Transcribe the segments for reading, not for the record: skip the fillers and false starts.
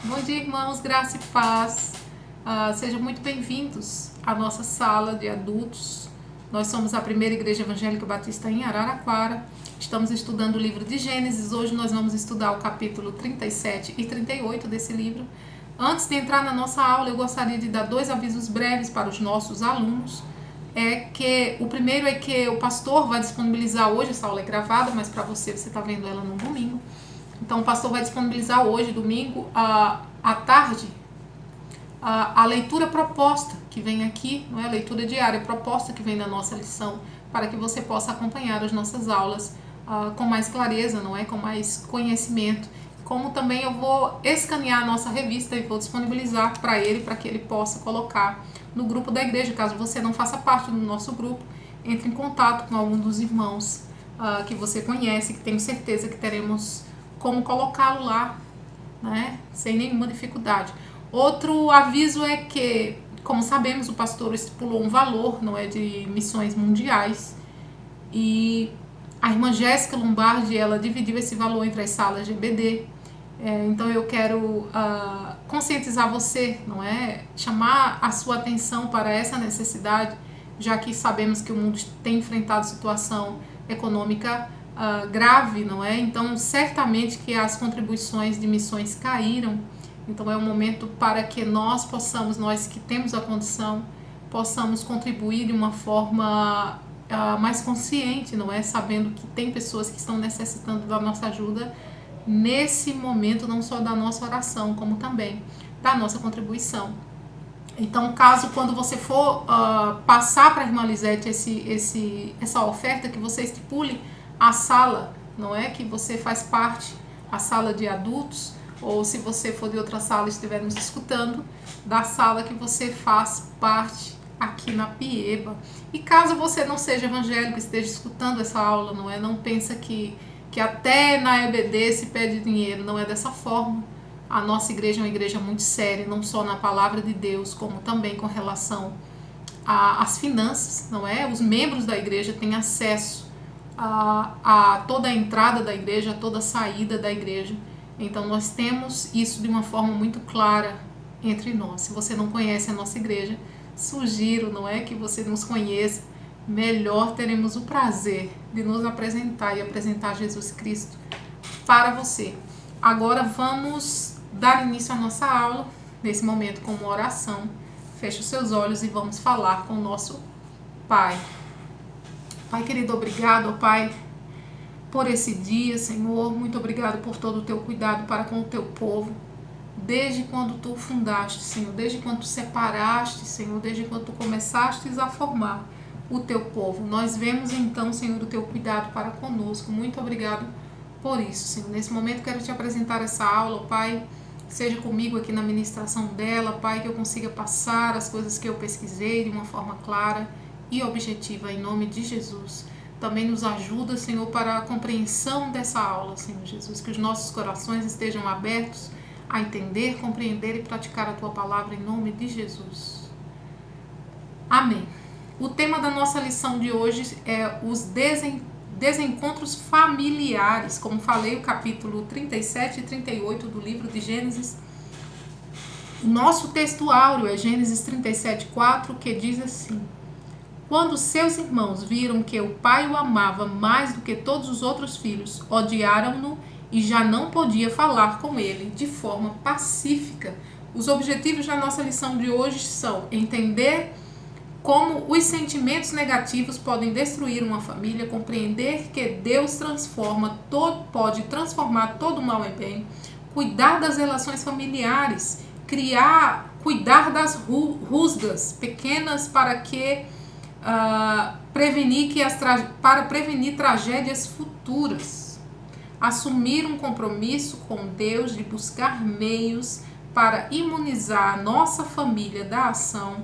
Bom dia, irmãos, graça e paz. Sejam muito bem-vindos à nossa sala de adultos. Nós somos a primeira Igreja Evangélica Batista em Araraquara. Estamos estudando o livro de Gênesis. Hoje nós vamos estudar o capítulo 37 e 38 desse livro. Antes de entrar na nossa aula, eu gostaria de dar dois avisos breves para os nossos alunos. O primeiro é que o pastor vai disponibilizar hoje, essa aula é gravada, mas para você está vendo ela no domingo. Então o pastor vai disponibilizar hoje, domingo, à tarde, a leitura proposta que vem aqui, não é? A leitura diária proposta que vem da nossa lição, para que você possa acompanhar as nossas aulas com mais clareza, não é? Com mais conhecimento. Como também eu vou escanear a nossa revista e vou disponibilizar para ele, para que ele possa colocar no grupo da igreja. Caso você não faça parte do nosso grupo, entre em contato com algum dos irmãos que você conhece, que tenho certeza que teremos como colocá-lo lá, né, sem nenhuma dificuldade. Outro aviso é que, como sabemos, o pastor estipulou um valor, não é, de missões mundiais, e a irmã Jéssica Lombardi, ela dividiu esse valor entre as salas de EBD. Então eu quero conscientizar você, não é, chamar a sua atenção para essa necessidade, já que sabemos que o mundo tem enfrentado situação econômica grave, não é? Então, certamente que as contribuições de missões caíram. Então, é um momento para que nós possamos, nós que temos a condição, possamos contribuir de uma forma mais consciente, não é? Sabendo que tem pessoas que estão necessitando da nossa ajuda nesse momento, não só da nossa oração, como também da nossa contribuição. Então, caso quando você for passar para a irmã Lisete essa oferta, que você estipule a sala, não é? Que você faz parte, a sala de adultos, ou se você for de outra sala e estiver nos escutando, da sala que você faz parte aqui na Pieba. E caso você não seja evangélico e esteja escutando essa aula, não é? Não pensa que até na EBD se pede dinheiro, não é dessa forma. A nossa igreja é uma igreja muito séria, não só na palavra de Deus, como também com relação às finanças, não é? Os membros da igreja têm acesso a toda a entrada da igreja, a toda a saída da igreja. Então nós temos isso de uma forma muito clara entre nós. Se você não conhece a nossa igreja, sugiro, não é, que você nos conheça. Melhor, teremos o prazer de nos apresentar e apresentar Jesus Cristo para você. Agora vamos dar início à nossa aula, nesse momento com uma oração. Feche os seus olhos e vamos falar com o nosso Pai. Pai querido, obrigado, Pai, por esse dia, Senhor. Muito obrigado por todo o teu cuidado para com o teu povo. Desde quando tu fundaste, Senhor, desde quando tu separaste, Senhor, desde quando tu começaste a formar o teu povo. Nós vemos então, Senhor, o teu cuidado para conosco. Muito obrigado por isso, Senhor. Nesse momento quero te apresentar essa aula, Pai. Seja comigo aqui na ministração dela, Pai, que eu consiga passar as coisas que eu pesquisei de uma forma clara e objetiva, em nome de Jesus. Também nos ajuda, Senhor, para a compreensão dessa aula, Senhor Jesus, que os nossos corações estejam abertos a entender, compreender e praticar a Tua palavra, em nome de Jesus. Amém. O tema da nossa lição de hoje é os desencontros familiares. Como falei, o capítulo 37 e 38 do livro de Gênesis. O nosso texto áureo é Gênesis 37:4, que diz assim: quando seus irmãos viram que o pai o amava mais do que todos os outros filhos, odiaram-no e já não podia falar com ele de forma pacífica. Os objetivos da nossa lição de hoje são entender como os sentimentos negativos podem destruir uma família, compreender que Deus pode transformar todo o mal em bem, cuidar das relações familiares, cuidar das rusgas pequenas para prevenir tragédias futuras, assumir um compromisso com Deus de buscar meios para imunizar a nossa família da ação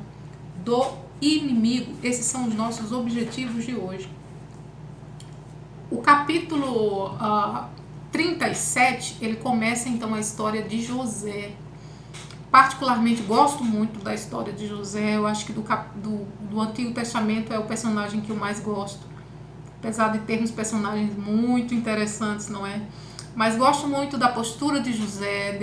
do inimigo. Esses são os nossos objetivos de hoje. O capítulo 37, ele começa então a história de José. Particularmente gosto muito da história de José. Eu acho que do Antigo Testamento é o personagem que eu mais gosto, apesar de termos personagens muito interessantes, não é? Mas gosto muito da postura de José,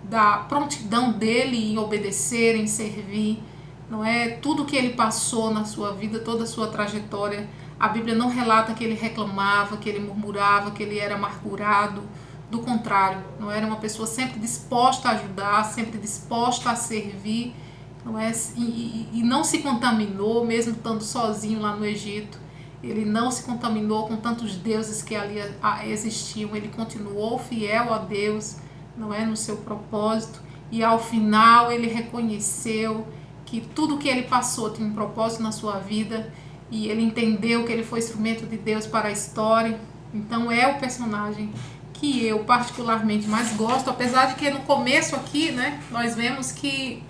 da prontidão dele em obedecer, em servir, não é? Tudo que ele passou na sua vida, toda a sua trajetória, a Bíblia não relata que ele reclamava, que ele murmurava, que ele era amargurado. Do contrário, não era uma pessoa sempre disposta a ajudar, sempre disposta a servir, não é? E não se contaminou, mesmo estando sozinho lá no Egito. Ele não se contaminou com tantos deuses que ali existiam. Ele continuou fiel a Deus, não é, no seu propósito. E ao final ele reconheceu que tudo que ele passou tinha um propósito na sua vida. E ele entendeu que ele foi instrumento de Deus para a história. Então é o personagem que eu particularmente mais gosto. Apesar de que no começo aqui, né, nós vemos que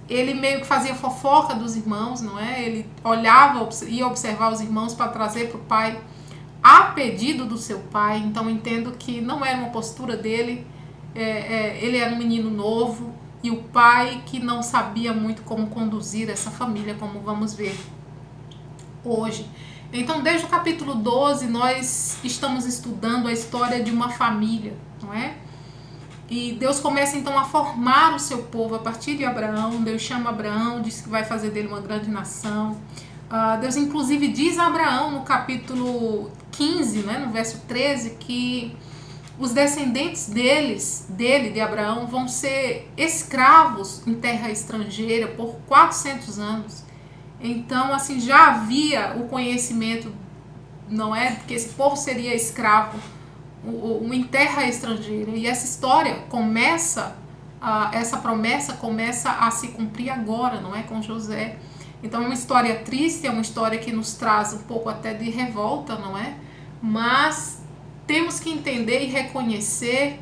ele meio que fazia fofoca dos irmãos, não é? Ele olhava, ia observar os irmãos para trazer para o pai a pedido do seu pai. Então entendo que não era uma postura dele. Ele era um menino novo e o pai que não sabia muito como conduzir essa família, como vamos ver hoje. Então desde o capítulo 12 nós estamos estudando a história de uma família, não é? E Deus começa então a formar o seu povo a partir de Abraão. Deus chama Abraão, diz que vai fazer dele uma grande nação. Deus inclusive diz a Abraão no capítulo 15, né, no verso 13, que os descendentes de Abraão, vão ser escravos em terra estrangeira por 400 anos. Então, assim, já havia o conhecimento, não é, que esse povo seria escravo em terra estrangeira. E essa história começa, essa promessa começa a se cumprir agora, não é, com José. Então é uma história triste, é uma história que nos traz um pouco até de revolta, não é? Mas temos que entender e reconhecer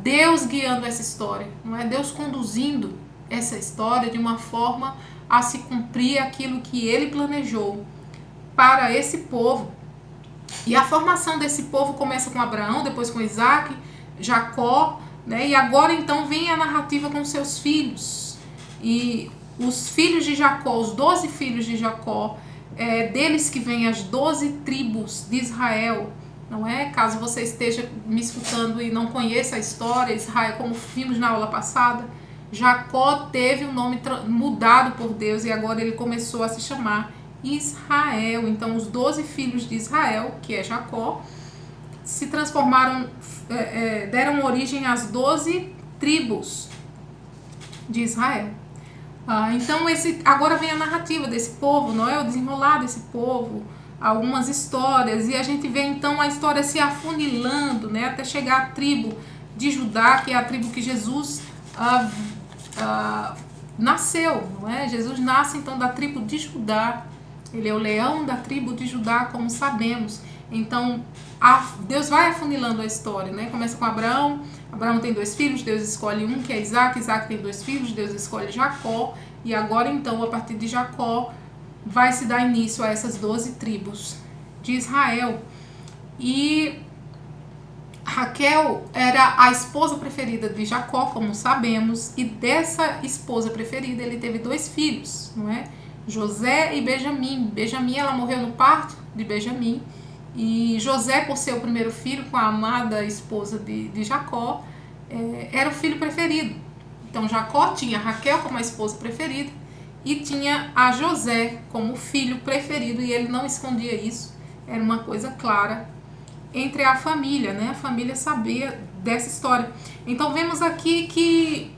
Deus guiando essa história, não é? Deus conduzindo essa história de uma forma a se cumprir aquilo que ele planejou para esse povo. E a formação desse povo começa com Abraão, depois com Isaac, Jacó, né? E agora então vem a narrativa com seus filhos. E os filhos de Jacó, os 12 filhos de Jacó, deles que vêm as 12 tribos de Israel, não é? Caso você esteja me escutando e não conheça a história, Israel, como vimos na aula passada, Jacó teve o nome mudado por Deus e agora ele começou a se chamar Israel. Então os 12 filhos de Israel, que é Jacó, se transformaram, deram origem às 12 tribos de Israel. Então agora vem a narrativa desse povo, não é? O desenrolar desse povo, algumas histórias, e a gente vê então a história se afunilando, né, até chegar à tribo de Judá, que é a tribo que Jesus nasceu, não é? Jesus nasce então da tribo de Judá. Ele é o leão da tribo de Judá, como sabemos. Então Deus vai afunilando a história, né? Começa com Abraão. Abraão tem 2 filhos, Deus escolhe um, que é Isaac. Isaac tem 2 filhos, Deus escolhe Jacó. E agora então, a partir de Jacó, vai se dar início a essas 12 tribos de Israel. E Raquel era a esposa preferida de Jacó, como sabemos. E dessa esposa preferida ele teve 2 filhos, não é? José e Benjamim. Benjamim, ela morreu no parto de Benjamim. E José, por ser o primeiro filho com a amada esposa de Jacó, era o filho preferido. Então Jacó tinha Raquel como a esposa preferida e tinha a José como filho preferido, e ele não escondia isso. Era uma coisa clara entre a família, né? A família sabia dessa história. Então vemos aqui que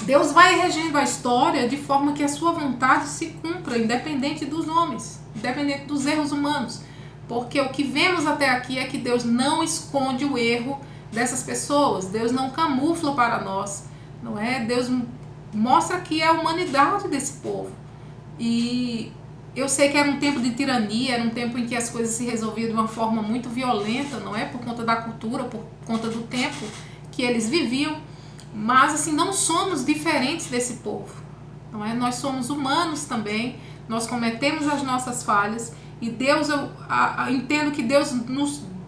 Deus vai regendo a história de forma que a sua vontade se cumpra, independente dos homens, independente dos erros humanos. Porque o que vemos até aqui é que Deus não esconde o erro dessas pessoas. Deus não camufla para nós, não é? Deus mostra aqui a humanidade desse povo. E eu sei que era um tempo de tirania, era um tempo em que as coisas se resolviam de uma forma muito violenta, não é? Por conta da cultura, por conta do tempo que eles viviam. Mas assim, não somos diferentes desse povo, não é? Nós somos humanos também, nós cometemos as nossas falhas. E Deus, eu entendo que Deus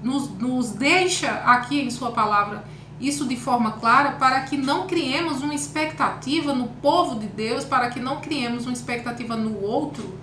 nos deixa aqui em sua palavra isso de forma clara, para que não criemos uma expectativa no povo de Deus, para que não criemos uma expectativa no outro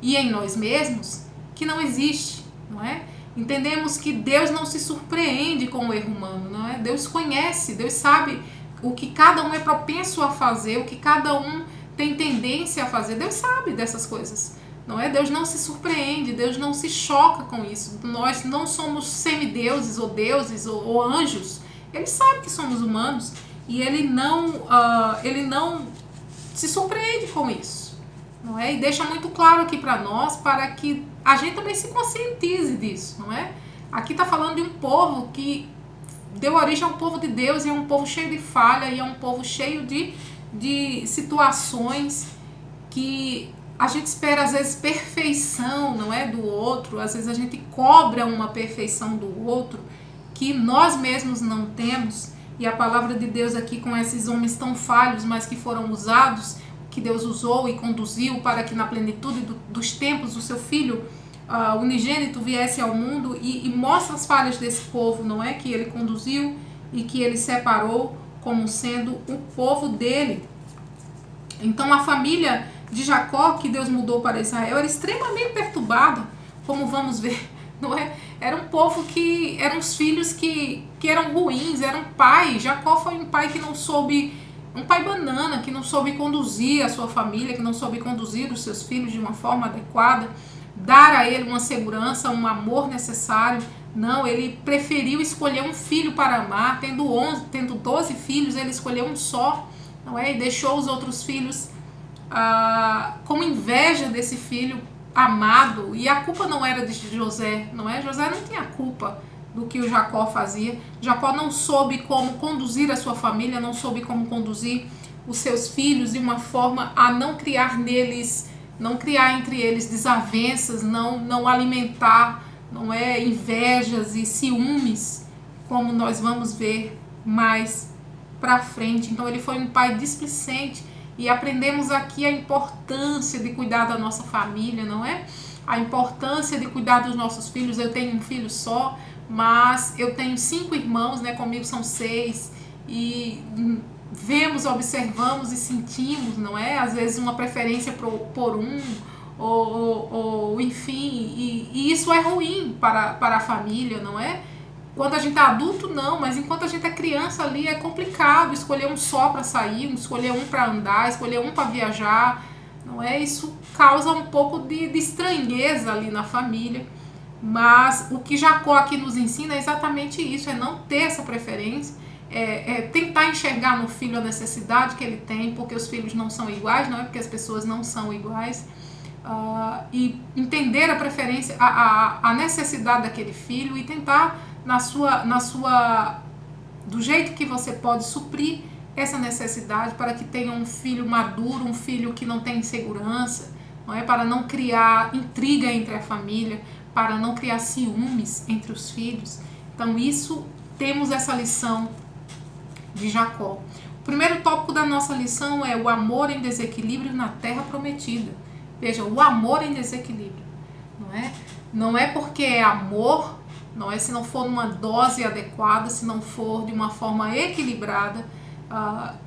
e em nós mesmos, que não existe, não é? Entendemos que Deus não se surpreende com o erro humano, não é? Deus conhece, Deus sabe o que cada um é propenso a fazer, o que cada um tem tendência a fazer. Deus sabe dessas coisas, não é? Deus não se surpreende, Deus não se choca com isso. Nós não somos semideuses ou deuses ou anjos. Ele sabe que somos humanos e ele não se surpreende com isso, não é? E deixa muito claro aqui para nós, para que a gente também se conscientize disso, não é? Aqui está falando de um povo que deu origem a um povo de Deus, e é um povo cheio de falha, e é um povo cheio de situações que a gente espera às vezes perfeição, não é, do outro. Às vezes a gente cobra uma perfeição do outro que nós mesmos não temos. E a palavra de Deus aqui, com esses homens tão falhos, mas que foram usados, que Deus usou e conduziu para que na plenitude dos tempos o seu filho unigênito viesse ao mundo, e mostra as falhas desse povo, não é? Que ele conduziu e que ele separou como sendo o povo dele. Então a família de Jacó, que Deus mudou para Israel, era extremamente perturbada, como vamos ver, não é? Era um povo que eram os filhos que eram ruins, eram pai. Jacó foi um pai que não soube, um pai banana, que não soube conduzir a sua família, que não soube conduzir os seus filhos de uma forma adequada, dar a ele uma segurança, um amor necessário. Não, ele preferiu escolher um filho para amar. Tendo 12 filhos, ele escolheu um só, não é? E deixou os outros filhos com inveja desse filho amado. E a culpa não era de José, não é? José não tinha culpa do que o Jacó fazia. Jacó não soube como conduzir a sua família, não soube como conduzir os seus filhos de uma forma a não criar neles, não criar entre eles desavenças, não alimentar, não é, invejas e ciúmes, como nós vamos ver mais para frente. Então ele foi um pai displicente, e aprendemos aqui a importância de cuidar da nossa família, não é? A importância de cuidar dos nossos filhos. Eu tenho um filho só, mas eu tenho 5 irmãos, né? Comigo são 6, e vemos, observamos e sentimos, não é? Às vezes uma preferência por um, ou enfim, e isso é ruim para a família, não é? Quando a gente é adulto, não, mas enquanto a gente é criança ali, é complicado escolher um só para sair, escolher um para andar, escolher um para viajar, não é? Isso causa um pouco de estranheza ali na família. Mas o que Jacó aqui nos ensina é exatamente isso, é não ter essa preferência, é tentar enxergar no filho a necessidade que ele tem, porque os filhos não são iguais, não é? Porque as pessoas não são iguais, e entender a preferência, a necessidade daquele filho, e tentar do jeito que você pode suprir essa necessidade, para que tenha um filho maduro, um filho que não tem insegurança, não é? Para não criar intriga entre a família, para não criar ciúmes entre os filhos. Então temos essa lição de Jacó. O primeiro tópico da nossa lição é o amor em desequilíbrio na terra prometida. Veja, o amor em desequilíbrio, não é? Não é porque é amor, não é? Se não for numa dose adequada, se não for de uma forma equilibrada,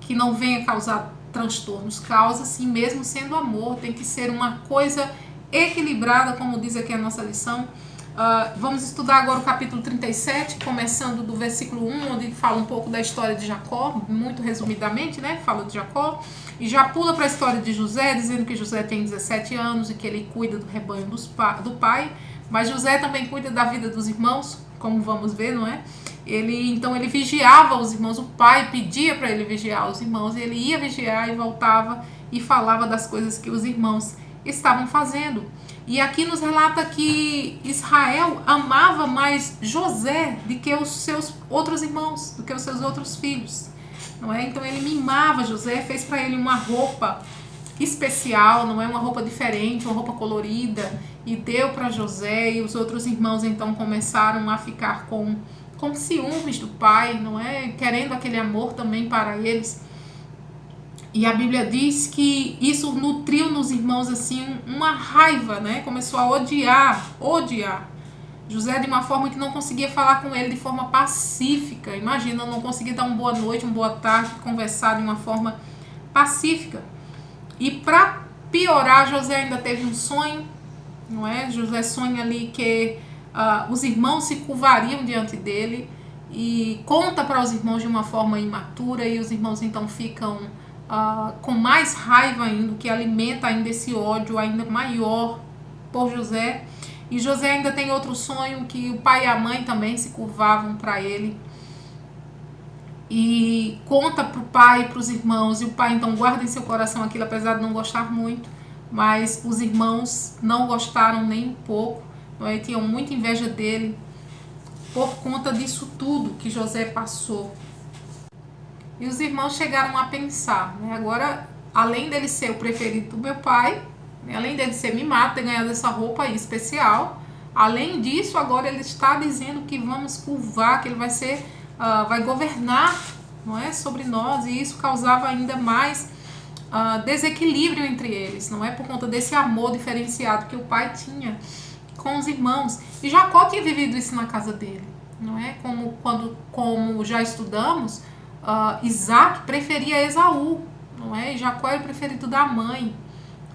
que não venha causar transtornos. Causa sim, mesmo sendo amor, tem que ser uma coisa equilibrada, como diz aqui a nossa lição. Vamos estudar agora o capítulo 37, começando do versículo 1, onde fala um pouco da história de Jacó, muito resumidamente, né? Fala de Jacó, e já pula para a história de José, dizendo que José tem 17 anos e que ele cuida do rebanho do pai, mas José também cuida da vida dos irmãos, como vamos ver, não é? Então ele vigiava os irmãos, o pai pedia para ele vigiar os irmãos, e ele ia vigiar e voltava e falava das coisas que os irmãos estavam fazendo. E aqui nos relata que Israel amava mais José do que os seus outros irmãos, do que os seus outros filhos, não é? Então ele mimava José, fez para ele uma roupa especial, não é? Uma roupa diferente, uma roupa colorida, e deu para José. E os outros irmãos então começaram a ficar com ciúmes do pai, não é? Querendo aquele amor também para eles. E a Bíblia diz que isso nutriu nos irmãos assim uma raiva, né? Começou a odiar José de uma forma que não conseguia falar com ele de forma pacífica. Imagina, não conseguia dar uma boa noite, uma boa tarde, conversar de uma forma pacífica. E para piorar, José ainda teve um sonho, não é? José sonha ali que os irmãos se curvariam diante dele e conta para os irmãos de uma forma imatura, e os irmãos então ficam com mais raiva ainda, que alimenta ainda esse ódio ainda maior por José. E José ainda tem outro sonho, que o pai e a mãe também se curvavam para ele, e conta para o pai e para os irmãos, e o pai então guarda em seu coração aquilo, apesar de não gostar muito, mas os irmãos não gostaram nem um pouco, e tinham muita inveja dele por conta disso tudo que José passou. E os irmãos chegaram a pensar, né, agora, além dele ser o preferido do meu pai, né, além dele ser mimado, ter ganhado essa roupa aí especial, além disso, agora ele está dizendo que vamos curvar, que ele vai ser, vai governar, não é, sobre nós, e isso causava ainda mais desequilíbrio entre eles, não é, por conta desse amor diferenciado que o pai tinha com os irmãos. E Jacó tinha vivido isso na casa dele, não é? Como já estudamos, Isaac preferia Esaú, não é? E Jacó era o preferido da mãe.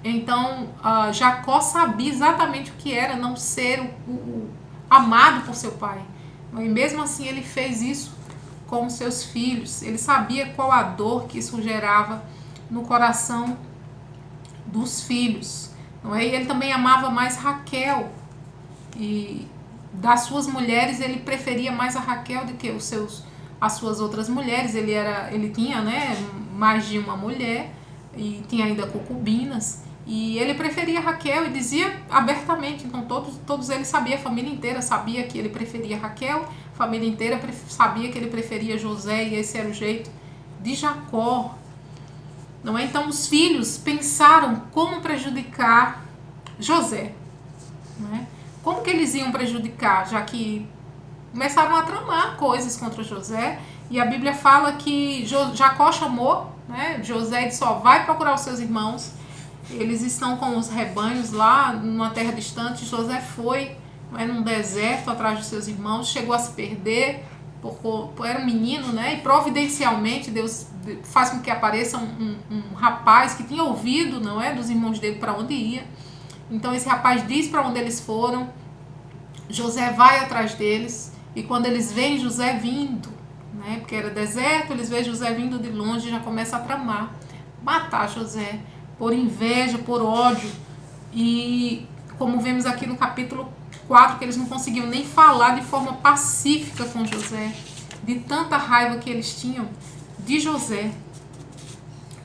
Então Jacó sabia exatamente o que era não ser o amado por seu pai, e mesmo assim ele fez isso com os seus filhos. Ele sabia qual a dor que isso gerava no coração dos filhos, não é? E ele também amava mais Raquel, e das suas mulheres ele preferia mais a Raquel do que as suas outras mulheres. Ele tinha, né, mais de uma mulher e tinha ainda concubinas, e ele preferia Raquel e dizia abertamente. Então todos eles sabiam, a família inteira sabia que ele preferia Raquel, a família inteira sabia que ele preferia José, e esse era o jeito de Jacó, não é? Então os filhos pensaram como prejudicar José, não é? Como que eles iam prejudicar, já que começaram a tramar coisas contra José. E a Bíblia fala que Jacó chamou, né, José, e disse: vai procurar os seus irmãos, eles estão com os rebanhos lá numa terra distante. José foi, né, num deserto atrás dos seus irmãos, chegou a se perder, era um menino, né, e providencialmente Deus faz com que apareça um rapaz que tinha ouvido, não é, dos irmãos dele para onde ia. Então esse rapaz diz para onde eles foram, José vai atrás deles, e quando eles veem José vindo, né, porque era deserto, eles veem José vindo de longe e já começa a tramar, matar José, por inveja, por ódio. E como vemos aqui no capítulo 4, que eles não conseguiam nem falar de forma pacífica com José, de tanta raiva que eles tinham de José,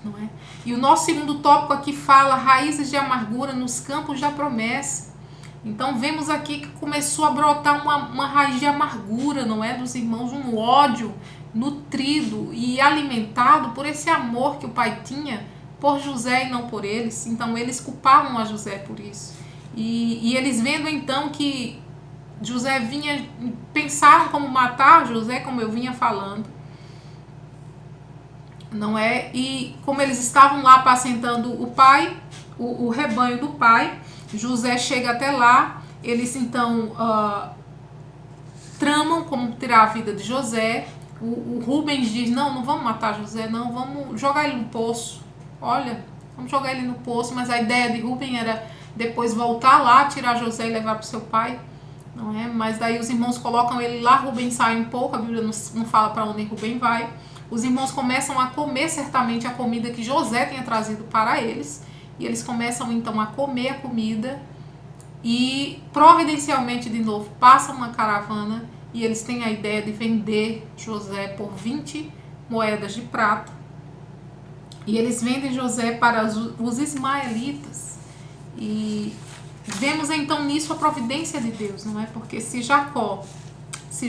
não é? E o nosso segundo tópico aqui fala raízes de amargura nos campos da promessa. Então vemos aqui que começou a brotar uma raiz de amargura, não é, dos irmãos, um ódio nutrido e alimentado por esse amor que o pai tinha por José e não por eles. Então eles culpavam a José por isso. E eles vendo então que José vinha, pensaram como matar José, como eu vinha falando, não é? E como eles estavam lá apacentando o pai, o rebanho do pai, José chega até lá, eles então tramam como tirar a vida de José. O Rubens diz: não vamos matar José, não, vamos jogar ele no poço. Olha, vamos jogar ele no poço. Mas a ideia de Rubens era depois voltar lá, tirar José e levar para o seu pai, não é? Mas daí os irmãos colocam ele lá, Rubens sai um pouco, a Bíblia não fala para onde Rubens vai. Os irmãos começam a comer certamente a comida que José tinha trazido para eles, e eles começam então a comer a comida, e providencialmente de novo passa uma caravana, e eles têm a ideia de vender José por 20 moedas de prata, e eles vendem José para os ismaelitas. E vemos então nisso a providência de Deus, não é? Porque se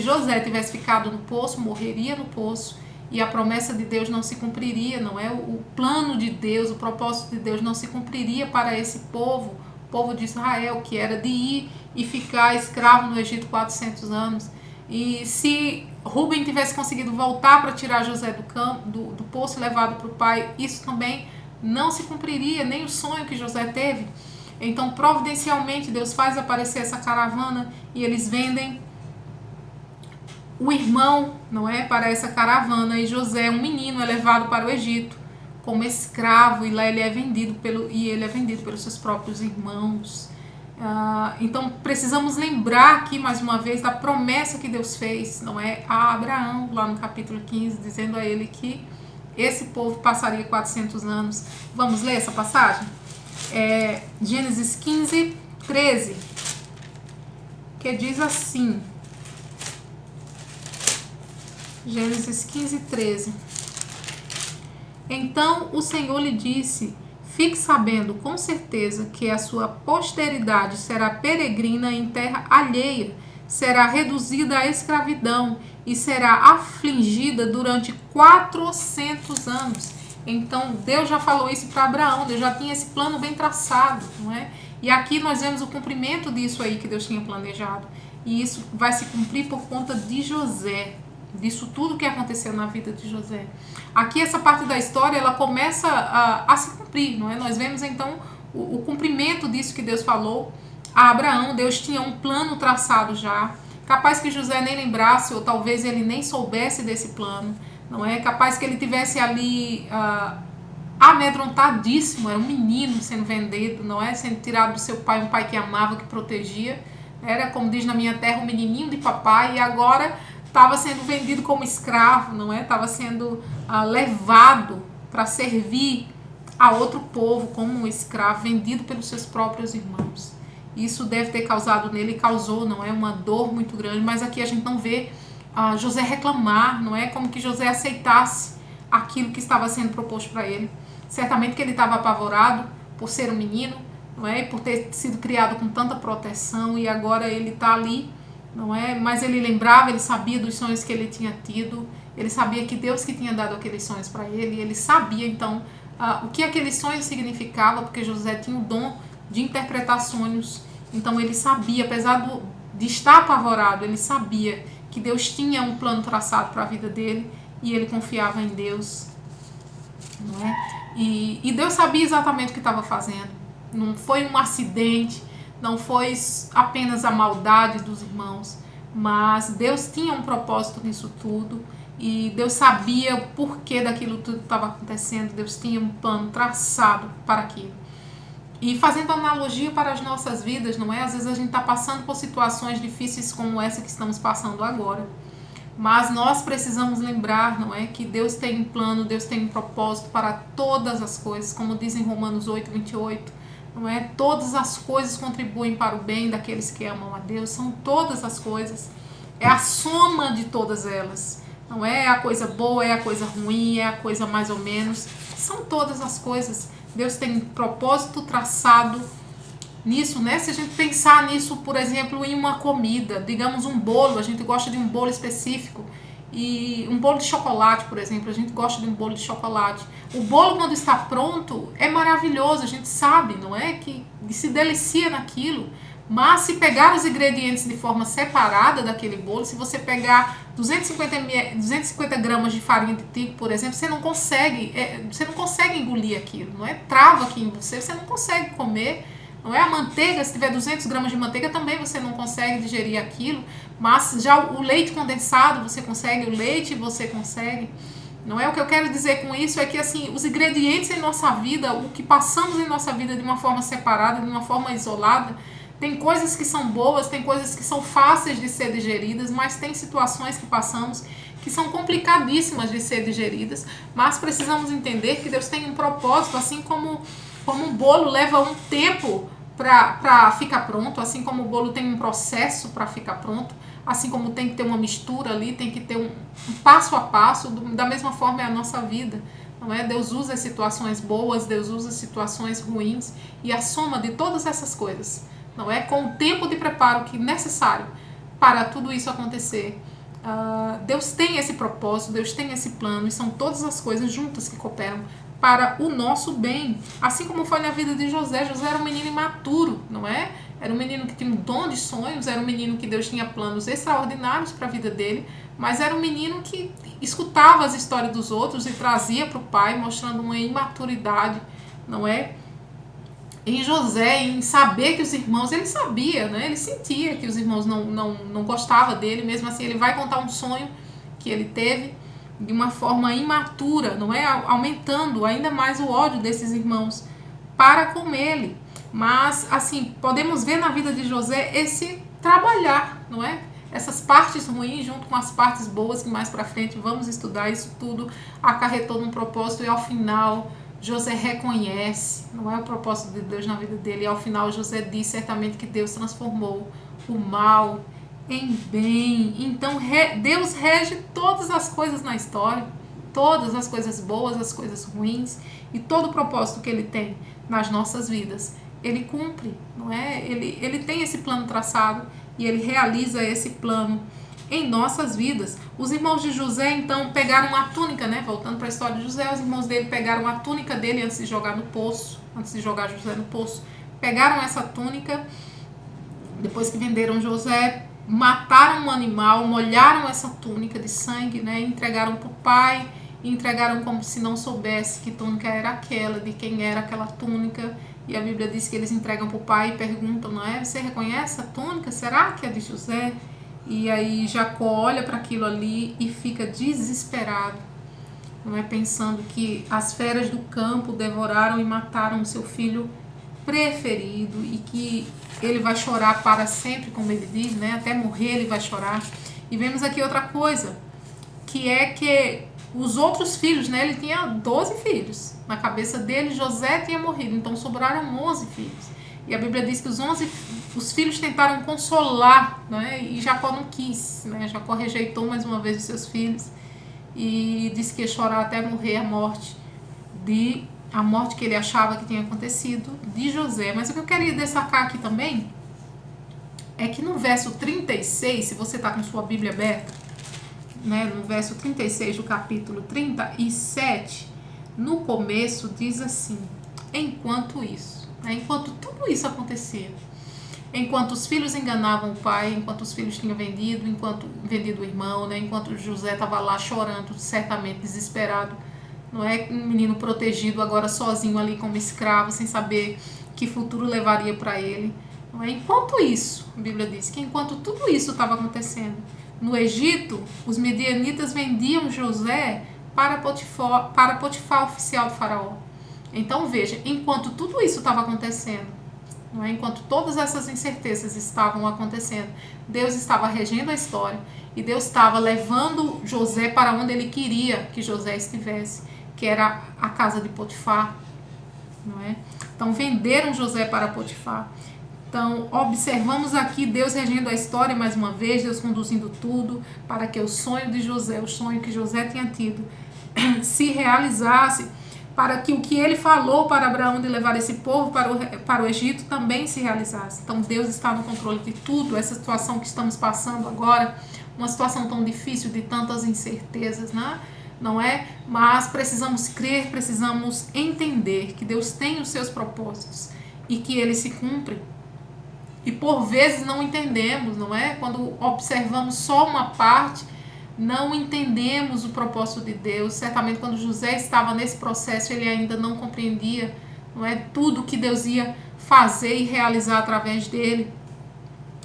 José tivesse ficado no poço, morreria no poço, e a promessa de Deus não se cumpriria, não é? O plano de Deus, o propósito de Deus não se cumpriria para esse povo, o povo de Israel, que era de ir e ficar escravo no Egito 400 anos. E se Rubem tivesse conseguido voltar para tirar José do poço e levado para o pai, isso também não se cumpriria, nem o sonho que José teve. Então, providencialmente, Deus faz aparecer essa caravana, e eles vendem o irmão, não é, para essa caravana, e José, um menino, é levado para o Egito como escravo, e lá ele é vendido pelos seus próprios irmãos. Então precisamos lembrar aqui mais uma vez da promessa que Deus fez, não é, a Abraão, lá no capítulo 15, dizendo a ele que esse povo passaria 400 anos. Vamos ler essa passagem? Gênesis 15, 13, que diz assim, Gênesis 15, 13. Então o Senhor lhe disse: fique sabendo com certeza que a sua posteridade será peregrina em terra alheia, será reduzida à escravidão e será afligida durante 400 anos. Então Deus já falou isso para Abraão, Deus já tinha esse plano bem traçado, não é? E aqui nós vemos o cumprimento disso aí que Deus tinha planejado. E isso vai se cumprir por conta de José, disso tudo que aconteceu na vida de José. Aqui essa parte da história ela começa a se cumprir, não é? Nós vemos então o cumprimento disso que Deus falou a Abraão. Deus tinha um plano traçado já, capaz que José nem lembrasse ou talvez ele nem soubesse desse plano, não é? Capaz que ele tivesse ali amedrontadíssimo, era um menino sendo vendido, não é? Sendo tirado do seu pai, um pai que amava, que protegia, era, como diz na minha terra, um menininho de papai, e agora estava sendo vendido como escravo, não é? Estava sendo levado para servir a outro povo como um escravo, vendido pelos seus próprios irmãos. Isso deve ter causado nele, e causou, não é? Uma dor muito grande, mas aqui a gente não vê José reclamar, não é? Como que José aceitasse aquilo que estava sendo proposto para ele. Certamente que ele estava apavorado por ser um menino, não é? E por ter sido criado com tanta proteção, e agora ele está ali, não é? Mas ele lembrava, ele sabia dos sonhos que ele tinha tido, ele sabia que Deus que tinha dado aqueles sonhos para ele, e ele sabia então o que aqueles sonhos significavam, porque José tinha o dom de interpretar sonhos. Então ele sabia, apesar de estar apavorado, ele sabia que Deus tinha um plano traçado para a vida dele, e ele confiava em Deus, não é? E Deus sabia exatamente o que estava fazendo. Não foi um acidente, não foi apenas a maldade dos irmãos, mas Deus tinha um propósito nisso tudo, e Deus sabia o porquê daquilo tudo que estava acontecendo. Deus tinha um plano traçado para aquilo. E fazendo analogia para as nossas vidas, não é? Às vezes a gente está passando por situações difíceis como essa que estamos passando agora, mas nós precisamos lembrar, não é? Que Deus tem um plano, Deus tem um propósito para todas as coisas, como diz em Romanos 8, 28, não é? Todas as coisas contribuem para o bem daqueles que amam a Deus, são todas as coisas, é a soma de todas elas, não é a coisa boa, é a coisa ruim, é a coisa mais ou menos, são todas as coisas. Deus tem um propósito traçado nisso, né? Se a gente pensar nisso, por exemplo, em uma comida, digamos um bolo, a gente gosta de um bolo específico, e um bolo de chocolate, por exemplo, a gente gosta de um bolo de chocolate. O bolo, quando está pronto, é maravilhoso, a gente sabe, não é? Que se delicia naquilo. Mas se pegar os ingredientes de forma separada daquele bolo, se você pegar 250 gramas de farinha de trigo, por exemplo, você não consegue engolir aquilo, não é? Trava aqui em você, você não consegue comer, não é? A manteiga, se tiver 200 gramas de manteiga, também você não consegue digerir aquilo, mas já o leite condensado, você consegue, o leite você consegue, não é? O que eu quero dizer com isso é que, assim, os ingredientes em nossa vida, o que passamos em nossa vida de uma forma separada, de uma forma isolada, tem coisas que são boas, tem coisas que são fáceis de ser digeridas, mas tem situações que passamos que são complicadíssimas de ser digeridas, mas precisamos entender que Deus tem um propósito, assim como um bolo leva um tempo para ficar pronto, assim como o bolo tem um processo para ficar pronto, assim como tem que ter uma mistura ali, tem que ter um passo a passo, da mesma forma é a nossa vida. Não é? Deus usa situações boas, Deus usa situações ruins, e a soma de todas essas coisas, não é? Com o tempo de preparo que é necessário para tudo isso acontecer. Deus tem esse propósito, Deus tem esse plano, e são todas as coisas juntas que cooperam para o nosso bem. Assim como foi na vida de José. José era um menino imaturo, não é? Era um menino que tinha um dom de sonhos, era um menino que Deus tinha planos extraordinários para a vida dele, mas era um menino que escutava as histórias dos outros e trazia para o pai, mostrando uma imaturidade, não é? Em José, em saber que os irmãos, ele sabia, né? Ele sentia que os irmãos não gostavam dele, mesmo assim ele vai contar um sonho que ele teve de uma forma imatura, não é? Aumentando ainda mais o ódio desses irmãos para com ele. Mas, assim, podemos ver na vida de José esse trabalhar, não é? Essas partes ruins junto com as partes boas que mais para frente vamos estudar, isso tudo acarretou num propósito e ao final José reconhece, não é, o propósito de Deus na vida dele, e ao final José diz certamente que Deus transformou o mal em bem. Então Deus rege todas as coisas na história, todas as coisas boas, as coisas ruins, e todo o propósito que ele tem nas nossas vidas ele cumpre, não é? Ele tem esse plano traçado e ele realiza esse plano em nossas vidas. Os irmãos de José, então, pegaram a túnica, né? Voltando para a história de José, os irmãos dele pegaram a túnica dele antes de jogar no poço, antes de jogar José no poço. Pegaram essa túnica, depois que venderam José, mataram um animal, molharam essa túnica de sangue, né? Entregaram para o pai, e entregaram como se não soubesse que túnica era aquela, de quem era aquela túnica. E a Bíblia diz que eles entregam para o pai e perguntam, não é? Você reconhece a túnica? Será que é de José? E aí Jacó olha para aquilo ali e fica desesperado, não é? Pensando que as feras do campo devoraram e mataram o seu filho preferido e que ele vai chorar para sempre, como ele diz, né? Até morrer ele vai chorar. E vemos aqui outra coisa, que é que os outros filhos, né? Ele tinha 12 filhos. Na cabeça dele, José tinha morrido, então sobraram 11 filhos. E a Bíblia diz que os filhos tentaram consolar, né? E Jacó não quis, né? Jacó rejeitou mais uma vez os seus filhos e disse que ia chorar até morrer a morte que ele achava que tinha acontecido de José. Mas o que eu queria destacar aqui também é que no verso 36, se você está com sua Bíblia aberta, né, no verso 36 do capítulo 37, no começo diz assim: enquanto isso, né, enquanto tudo isso acontecia, enquanto os filhos enganavam o pai, enquanto os filhos tinham vendido o irmão, né, enquanto José estava lá chorando, certamente desesperado, não é, um menino protegido agora sozinho ali como escravo, sem saber que futuro levaria para ele, não é? Enquanto isso, a Bíblia diz que enquanto tudo isso estava acontecendo no Egito, os medianitas vendiam José para Potifar, oficial do faraó. Então veja, enquanto tudo isso estava acontecendo, não é? Enquanto todas essas incertezas estavam acontecendo, Deus estava regendo a história e Deus estava levando José para onde ele queria que José estivesse, que era a casa de Potifar, não é? Então venderam José para Potifar. Então observamos aqui Deus regendo a história mais uma vez, Deus conduzindo tudo para que o sonho de José, o sonho que José tinha tido, se realizasse, para que o que ele falou para Abraão de levar esse povo para o Egito também se realizasse. Então Deus está no controle de tudo. Essa situação que estamos passando agora, uma situação tão difícil, de tantas incertezas, né? Não é? Mas precisamos crer, precisamos entender que Deus tem os seus propósitos e que eles se cumprem. E por vezes não entendemos, não é? Quando observamos só uma parte, não entendemos o propósito de Deus. Certamente quando José estava nesse processo, ele ainda não compreendia, não é, tudo que Deus ia fazer e realizar através dele.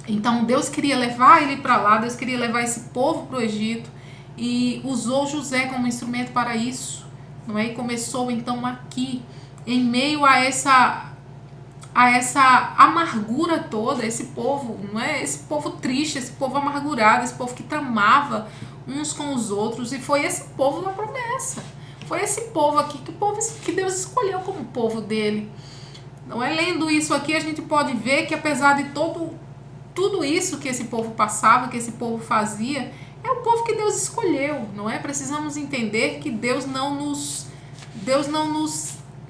Então Deus queria levar ele para lá, Deus queria levar esse povo para o Egito e usou José como instrumento para isso, não é? E começou então aqui, em meio a essa amargura toda, esse povo, não é? Esse povo triste, esse povo amargurado, esse povo que tramava uns com os outros, e foi esse povo da promessa. Foi esse povo aqui que Deus escolheu como povo dele. Não é? Lendo isso aqui, a gente pode ver que apesar de tudo isso que esse povo passava, que esse povo fazia, é o povo que Deus escolheu, não é? Precisamos entender que Deus não nos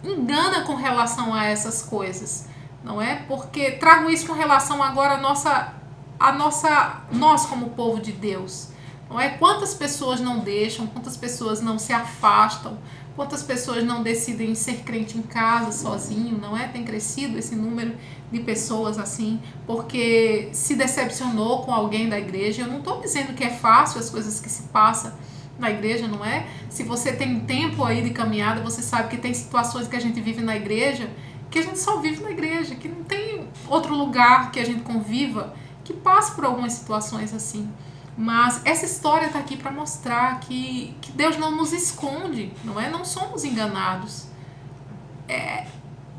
engana com relação a essas coisas, não é? Porque trago isso com relação agora nós como povo de Deus, não é? Quantas pessoas não deixam, quantas pessoas não se afastam, quantas pessoas não decidem ser crente em casa, sozinho, não é? Tem crescido esse número de pessoas assim, porque se decepcionou com alguém da igreja. Eu não estou dizendo que é fácil as coisas que se passam na igreja, não é? Se você tem tempo aí de caminhada, você sabe que tem situações que a gente vive na igreja, que a gente só vive na igreja, que não tem outro lugar que a gente conviva, que passe por algumas situações assim. Mas essa história está aqui para mostrar que Deus não nos esconde, não é? Não somos enganados.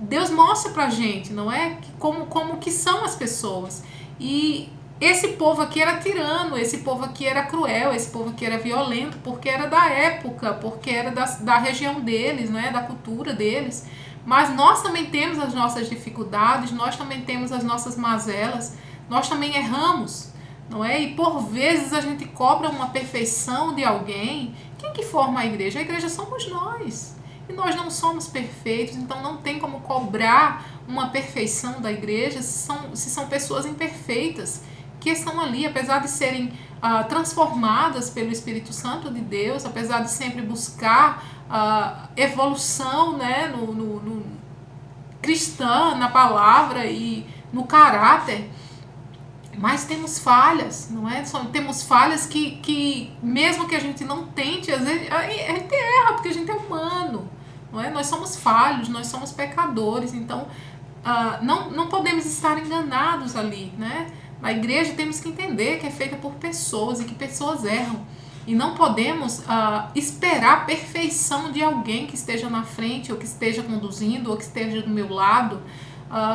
Deus mostra pra gente, não é? Como que são as pessoas. E esse povo aqui era tirano, esse povo aqui era cruel, esse povo aqui era violento, porque era da época, porque era da região deles, né? Da cultura deles. Mas nós também temos as nossas dificuldades, nós também temos as nossas mazelas, nós também erramos, não é? E por vezes a gente cobra uma perfeição de alguém. Quem que forma a igreja? A igreja somos nós. E nós não somos perfeitos, então não tem como cobrar uma perfeição da igreja se são pessoas imperfeitas que estão ali, apesar de serem transformadas pelo Espírito Santo de Deus, apesar de sempre buscar evolução, né, no cristã, na palavra e no caráter. Mas temos falhas, não é? Temos falhas que mesmo que a gente não tente, às vezes a gente erra, porque a gente é humano, não é? Nós somos falhos, nós somos pecadores, então não podemos estar enganados ali, né? Na igreja temos que entender que é feita por pessoas e que pessoas erram. E não podemos esperar a perfeição de alguém que esteja na frente, ou que esteja conduzindo, ou que esteja do meu lado.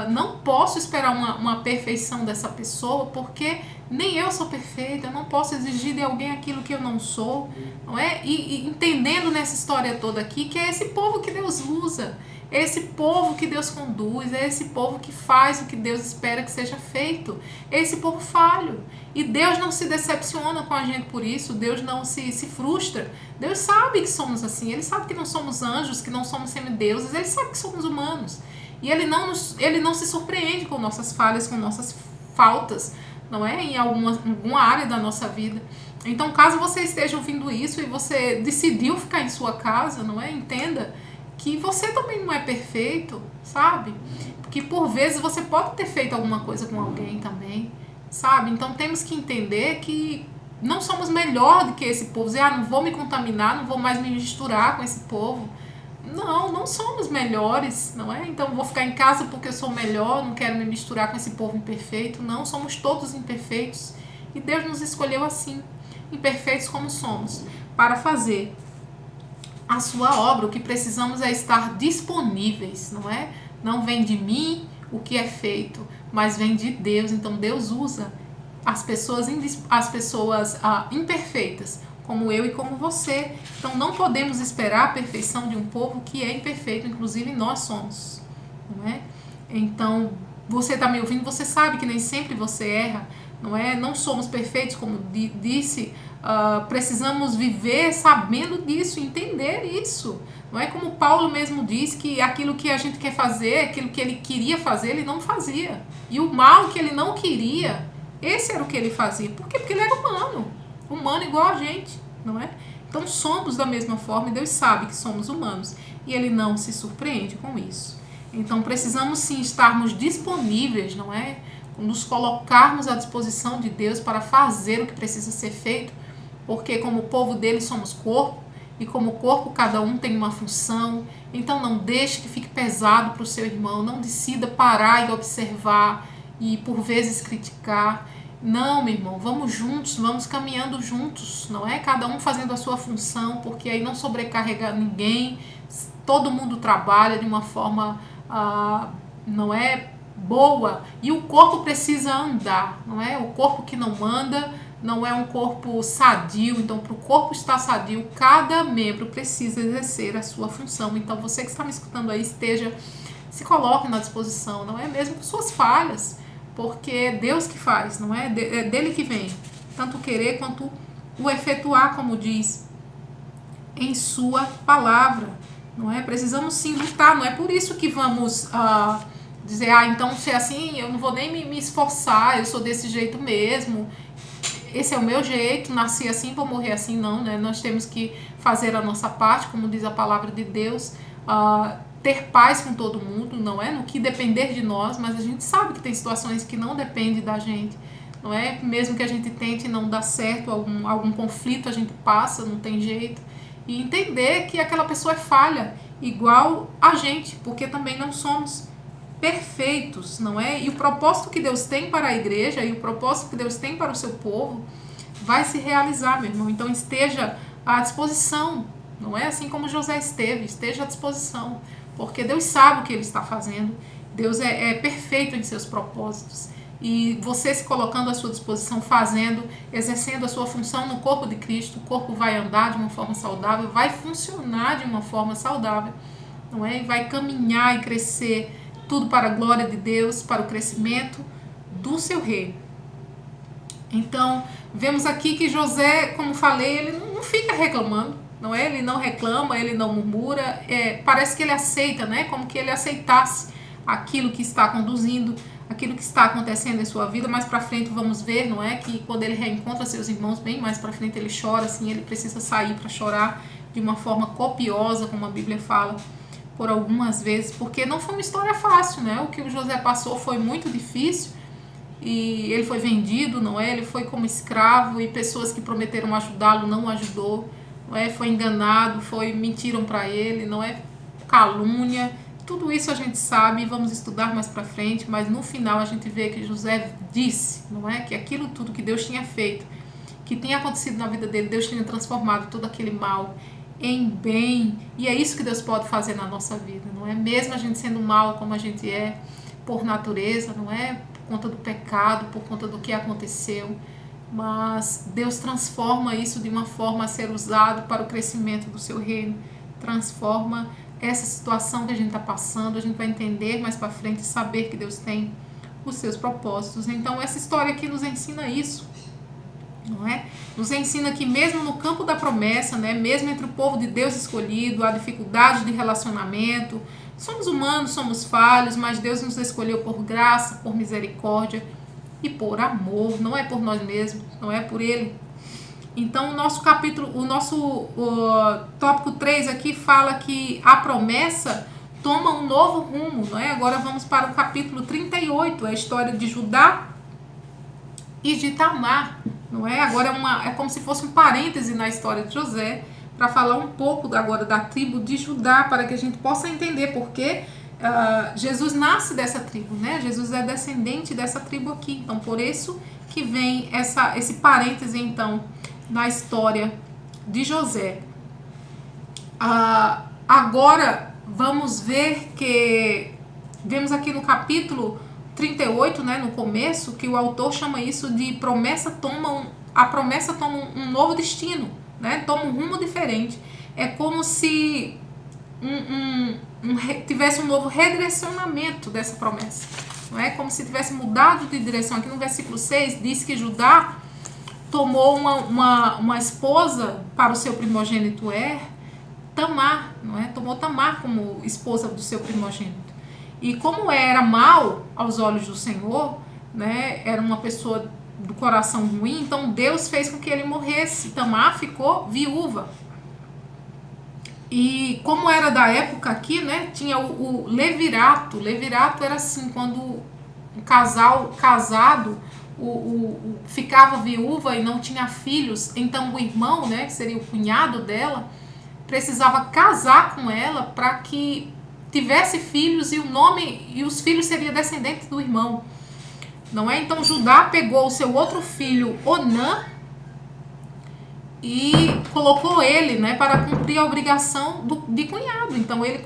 Não posso esperar uma perfeição dessa pessoa, porque nem eu sou perfeita, eu não posso exigir de alguém aquilo que eu não sou, não é? E entendendo nessa história toda aqui que é esse povo que Deus usa, é esse povo que Deus conduz, é esse povo que faz o que Deus espera que seja feito, é esse povo falho. E Deus não se decepciona com a gente por isso, Deus não se frustra. Deus sabe que somos assim, Ele sabe que não somos anjos, que não somos semideuses, Ele sabe que somos humanos. E Ele não se surpreende com nossas falhas, com nossas faltas, não é? Em alguma área da nossa vida. Então, caso você esteja ouvindo isso e você decidiu ficar em sua casa, não é? Entenda que você também não é perfeito, sabe? Porque por vezes você pode ter feito alguma coisa com alguém também, sabe? Então temos que entender que não somos melhor do que esse povo. Dizer, não vou me contaminar, não vou mais me misturar com esse povo. Não somos melhores, não é? Então vou ficar em casa porque eu sou melhor, não quero me misturar com esse povo imperfeito. Não, somos todos imperfeitos. E Deus nos escolheu assim, imperfeitos como somos, para fazer a sua obra. O que precisamos é estar disponíveis, não é? Não vem de mim o que é feito, mas vem de Deus. Então Deus usa as pessoas imperfeitas, como eu e como você. Então não podemos esperar a perfeição de um povo que é imperfeito, inclusive nós somos, não é? Então você está me ouvindo, você sabe que nem sempre você erra, não é? Não somos perfeitos, como disse. Precisamos viver sabendo disso, entender isso. Não é como Paulo mesmo diz, que aquilo que a gente quer fazer, aquilo que ele queria fazer, ele não fazia. E o mal que ele não queria, esse era o que ele fazia. Por quê? Porque ele era humano igual a gente, não é? Então somos da mesma forma, e Deus sabe que somos humanos, e Ele não se surpreende com isso. Então precisamos sim estarmos disponíveis, não é? Nos colocarmos à disposição de Deus para fazer o que precisa ser feito, porque como povo dele somos corpo, e como corpo cada um tem uma função. Então não deixe que fique pesado para o seu irmão, não decida parar e observar e por vezes criticar. Não, meu irmão, vamos juntos, vamos caminhando juntos, não é? Cada um fazendo a sua função, porque aí não sobrecarrega ninguém, todo mundo trabalha de uma forma, não é, boa, e o corpo precisa andar, não é? O corpo que não anda não é um corpo sadio. Então, para o corpo estar sadio, cada membro precisa exercer a sua função. Então, você que está me escutando aí, se coloque na disposição, não é? Mesmo com suas falhas, porque é Deus que faz, não é? É dele que vem, tanto o querer quanto o efetuar, como diz em sua palavra, não é? Precisamos sim lutar, não é por isso que vamos dizer, então se é assim, eu não vou nem me esforçar, eu sou desse jeito mesmo, esse é o meu jeito, nasci assim, vou morrer assim. Não, né? Nós temos que fazer a nossa parte, como diz a palavra de Deus, ter paz com todo mundo, não é? No que depender de nós, mas a gente sabe que tem situações que não dependem da gente, não é? Mesmo que a gente tente, não dá certo, algum conflito a gente passa, não tem jeito. E entender que aquela pessoa é falha, igual a gente, porque também não somos perfeitos, não é? E o propósito que Deus tem para a igreja e o propósito que Deus tem para o seu povo vai se realizar, meu irmão. Então esteja à disposição, não é? Assim como José esteja à disposição, porque Deus sabe o que ele está fazendo, Deus é perfeito em seus propósitos. E você se colocando à sua disposição, fazendo, exercendo a sua função no corpo de Cristo, o corpo vai andar de uma forma saudável, vai funcionar de uma forma saudável, não é? E vai caminhar e crescer, tudo para a glória de Deus, para o crescimento do seu reino. Então, vemos aqui que José, como falei, ele não fica reclamando, não é? Ele não reclama, ele não murmura, parece que ele aceita, né? Como que ele aceitasse aquilo que está conduzindo, aquilo que está acontecendo em sua vida. Mais para frente vamos ver, não é? Que quando ele reencontra seus irmãos, bem mais para frente ele chora, assim, ele precisa sair para chorar de uma forma copiosa, como a Bíblia fala, por algumas vezes, porque não foi uma história fácil, né? O que o José passou foi muito difícil, e ele foi vendido, não é? Ele foi como escravo, e pessoas que prometeram ajudá-lo não ajudou, não é? Foi enganado, mentiram para ele, não é? Calúnia, tudo isso a gente sabe, vamos estudar mais para frente, mas no final a gente vê que José disse, não é? Que aquilo tudo que Deus tinha feito, que tinha acontecido na vida dele, Deus tinha transformado todo aquele mal em bem, e é isso que Deus pode fazer na nossa vida, não é? Mesmo a gente sendo mal como a gente é por natureza, não é? Por conta do pecado, por conta do que aconteceu, mas Deus transforma isso de uma forma a ser usado para o crescimento do seu reino, transforma essa situação que a gente está passando, a gente vai entender mais para frente e saber que Deus tem os seus propósitos. Então essa história aqui nos ensina isso, não é? Nos ensina que mesmo no campo da promessa, né, mesmo entre o povo de Deus escolhido, há dificuldade de relacionamento, somos humanos, somos falhos, mas Deus nos escolheu por graça, por misericórdia e por amor, não é por nós mesmos, não é por Ele. Então o nosso capítulo, o tópico 3 aqui fala que a promessa toma um novo rumo, não é? Agora vamos para o capítulo 38, a história de Judá e de Tamar, não é? Agora é como se fosse um parêntese na história de José, para falar um pouco agora da tribo de Judá, para que a gente possa entender porque Jesus nasce dessa tribo, né? Jesus é descendente dessa tribo aqui, então por isso que vem esse parêntese então na história de José. Agora vamos ver que vemos aqui no capítulo 38, né, no começo, que o autor chama isso de a promessa toma um novo destino, né, toma um rumo diferente. É como se tivesse um novo redirecionamento dessa promessa, não é? Como se tivesse mudado de direção. Aqui no versículo 6 diz que Judá tomou uma esposa para o seu primogênito Tamar, não é? Tomou Tamar como esposa do seu primogênito. E como era mal aos olhos do Senhor, né? Era uma pessoa do coração ruim, então Deus fez com que ele morresse. Tamar ficou viúva. E como era da época aqui, né? Tinha o levirato. Levirato era assim, quando um casal casado ficava viúva e não tinha filhos, então o irmão, né, que seria o cunhado dela, precisava casar com ela para que tivesse filhos e os filhos seriam descendentes do irmão, não é? Então Judá pegou o seu outro filho Onã e colocou ele, né, para cumprir a obrigação de cunhado. Então ele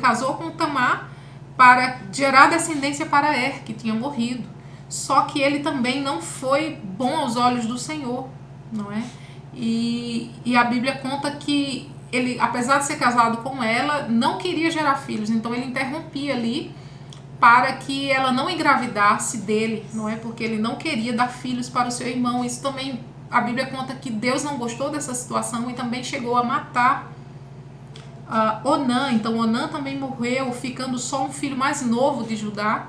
casou com Tamar para gerar descendência para que tinha morrido. Só que ele também não foi bom aos olhos do Senhor, não é? E a Bíblia conta que ele, apesar de ser casado com ela, não queria gerar filhos. Então ele interrompia ali para que ela não engravidasse dele, não é? Porque ele não queria dar filhos para o seu irmão. Isso também, a Bíblia conta que Deus não gostou dessa situação e também chegou a matar Onã. Então Onã também morreu, ficando só um filho mais novo de Judá.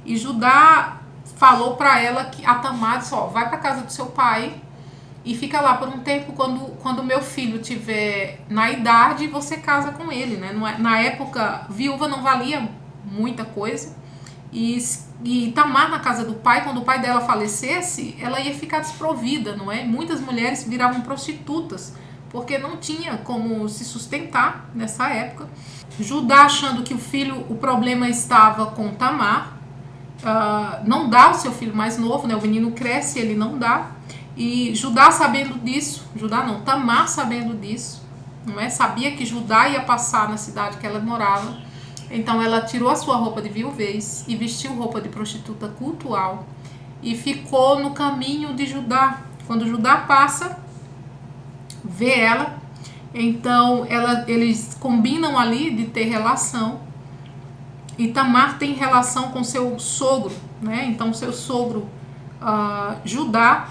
E Judá falou para ela que a Tamar disse, vai para casa do seu pai e fica lá por um tempo, quando meu filho tiver na idade, você casa com ele, né? Na época, viúva não valia muita coisa, e Tamar na casa do pai, quando o pai dela falecesse, ela ia ficar desprovida, não é? Muitas mulheres viravam prostitutas, porque não tinha como se sustentar nessa época. Judá, achando que o problema estava com Tamar, não dá o seu filho mais novo, né? O menino cresce, ele não dá. E Tamar sabendo disso, não é? Sabia que Judá ia passar na cidade que ela morava. Então ela tirou a sua roupa de viuvez e vestiu roupa de prostituta cultual e ficou no caminho de Judá. Quando Judá passa, vê ela, então eles combinam ali de ter relação, e Tamar tem relação com seu sogro, né? Então seu sogro Judá,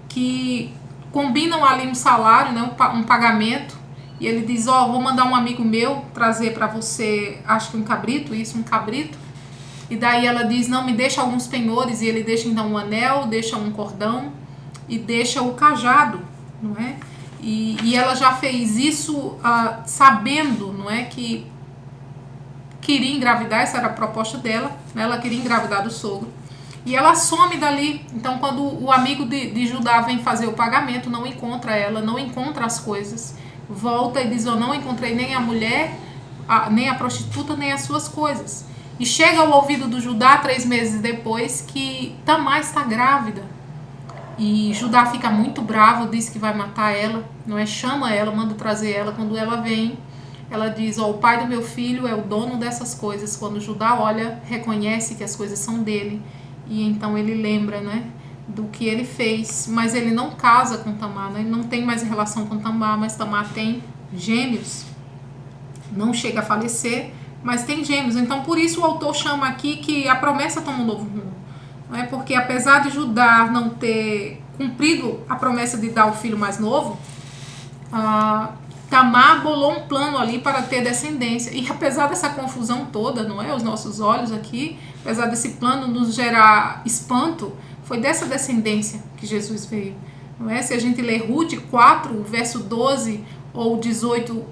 que combinam ali um salário, né? Um pagamento, e ele diz, vou mandar um amigo meu trazer para você, acho que um cabrito, e daí ela diz, não, me deixa alguns penhores, e ele deixa então um anel, deixa um cordão e deixa o cajado, não é? E ela já fez isso sabendo, não é, que queria engravidar, essa era a proposta dela, né? Ela queria engravidar do sogro. E ela some dali. Então quando o amigo de Judá vem fazer o pagamento, não encontra ela, não encontra as coisas, volta e diz, eu não encontrei nem a mulher, nem a prostituta, nem as suas coisas. E chega ao ouvido do Judá 3 meses depois que Tamar está grávida. E Judá fica muito bravo, diz que vai matar ela, não é? Chama ela, manda trazer ela. Quando ela vem, ela diz, o pai do meu filho é o dono dessas coisas. Quando Judá olha, reconhece que as coisas são dele. E então ele lembra, né, do que ele fez. Mas ele não casa com Tamar, né? Ele não tem mais relação com Tamar, mas Tamar tem gêmeos. Não chega a falecer, mas tem gêmeos. Então por isso o autor chama aqui que a promessa toma um novo rumo. Não é? Porque apesar de Judá não ter cumprido a promessa de dar o filho mais novo, Tamar bolou um plano ali para ter descendência. E apesar dessa confusão toda, não é, aos nossos olhos aqui, apesar desse plano nos gerar espanto, foi dessa descendência que Jesus veio. Não é? Se a gente ler Ruth 4, verso 12 ou 18,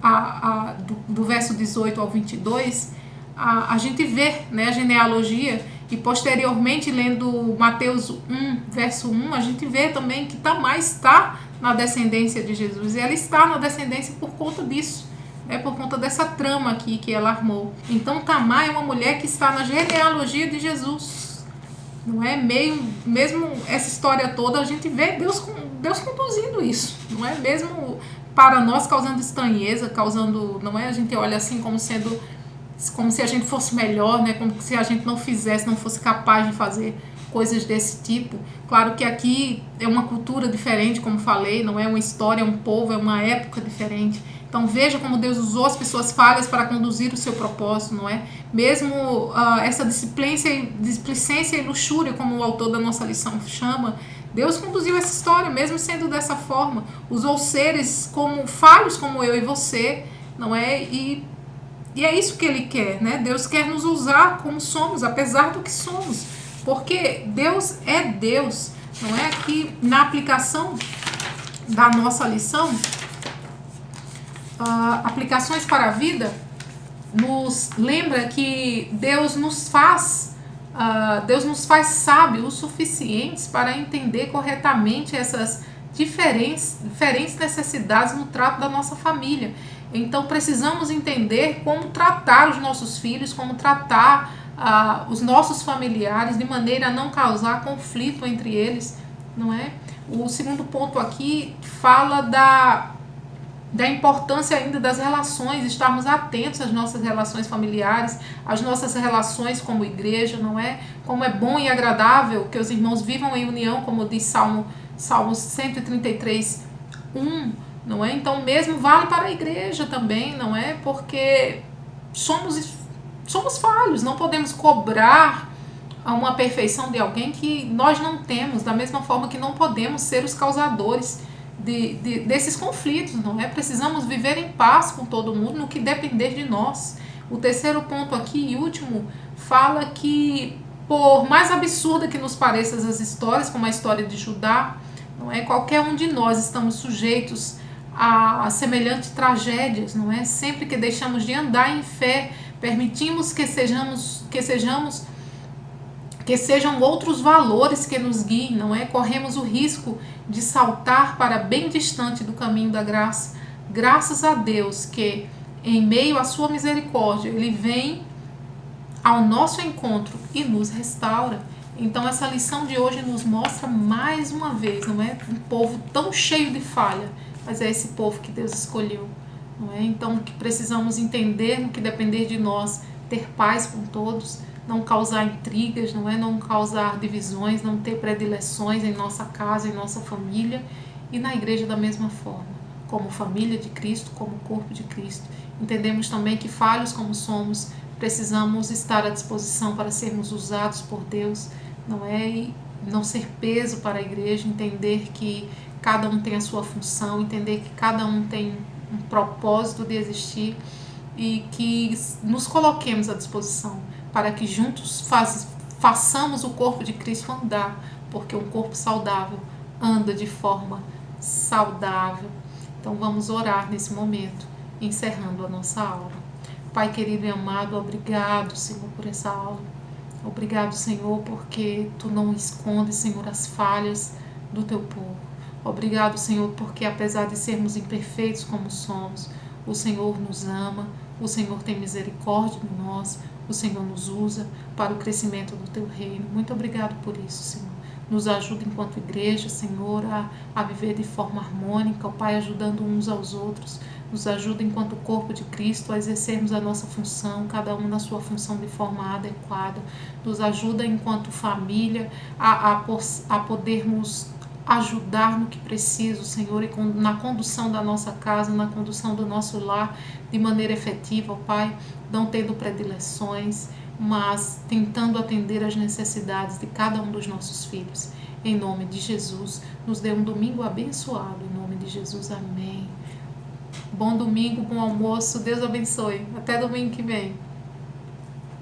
do verso 18 ao 22, a gente vê, né, a genealogia. E posteriormente, lendo Mateus 1, verso 1, a gente vê também que Tamar está na descendência de Jesus. E ela está na descendência por conta disso, né? Por conta dessa trama aqui que ela armou. Então Tamar é uma mulher que está na genealogia de Jesus. Não é? Mesmo essa história toda, a gente vê Deus conduzindo isso. Não é? Mesmo para nós causando estranheza, causando, não é? A gente olha assim como se a gente fosse melhor, né? Como se a gente não fizesse, não fosse capaz de fazer coisas desse tipo. Claro que aqui é uma cultura diferente, como falei, não é uma história, é um povo, é uma época diferente. Então veja como Deus usou as pessoas falhas para conduzir o seu propósito, não é? Mesmo essa displicência e luxúria, como o autor da nossa lição chama, Deus conduziu essa história, mesmo sendo dessa forma. Usou seres como falhos como eu e você, não é? E é isso que ele quer, né? Deus quer nos usar como somos, apesar do que somos. Porque Deus é Deus, não é? Que na aplicação da nossa lição, aplicações para a vida, nos lembra que Deus nos faz sábios o suficientes para entender corretamente essas diferentes necessidades no trato da nossa família. Então precisamos entender como tratar os nossos filhos, como tratar os nossos familiares, de maneira a não causar conflito entre eles, não é? O segundo ponto aqui fala da importância ainda das relações, estarmos atentos às nossas relações familiares, às nossas relações como igreja, não é? Como é bom e agradável que os irmãos vivam em união, como diz Salmos 133, 1, não é? Então mesmo vale para a igreja também, não é? Porque somos falhos, não podemos cobrar uma perfeição de alguém que nós não temos, da mesma forma que não podemos ser os causadores desses conflitos, não é? Precisamos viver em paz com todo mundo no que depender de nós. O terceiro ponto aqui e último fala que, por mais absurda que nos pareçam as histórias, como a história de Judá, não é? Qualquer um de nós estamos sujeitos a semelhantes tragédias, não é? Sempre que deixamos de andar em fé, permitimos que sejam outros valores que nos guiem, não é? Corremos o risco de saltar para bem distante do caminho da graça. Graças a Deus que, em meio à sua misericórdia, Ele vem ao nosso encontro e nos restaura. Então essa lição de hoje nos mostra mais uma vez, não é? Um povo tão cheio de falha, mas é esse povo que Deus escolheu não é? Então, que precisamos entender, no que depender de nós, ter paz com todos, não causar intrigas, não é? Não causar divisões, não ter predileções em nossa casa, em nossa família e na igreja da mesma forma, como família de Cristo, como corpo de Cristo. Entendemos também que, falhos como somos, precisamos estar à disposição para sermos usados por Deus, não é? E não ser peso para a igreja, entender que cada um tem a sua função, entender que cada um tem um propósito de existir e que nos coloquemos à disposição para que juntos façamos o corpo de Cristo andar, porque um corpo saudável anda de forma saudável. Então vamos orar nesse momento, encerrando a nossa aula. Pai querido e amado, obrigado, Senhor, por essa aula. Obrigado, Senhor, porque Tu não escondes, Senhor, as falhas do Teu povo. Obrigado, Senhor, porque apesar de sermos imperfeitos como somos, o Senhor nos ama, o Senhor tem misericórdia de nós, o Senhor nos usa para o crescimento do Teu reino. Muito obrigado por isso, Senhor. Nos ajuda enquanto igreja, Senhor, a viver de forma harmônica, ó Pai, ajudando uns aos outros. Nos ajuda enquanto corpo de Cristo a exercermos a nossa função, cada um na sua função de forma adequada. Nos ajuda enquanto família a podermos ajudar no que preciso, Senhor, e na condução da nossa casa, na condução do nosso lar de maneira efetiva, ó Pai, não tendo predileções, mas tentando atender às necessidades de cada um dos nossos filhos. Em nome de Jesus, nos dê um domingo abençoado. Em nome de Jesus, amém. Bom domingo, bom almoço, Deus abençoe. Até domingo que vem.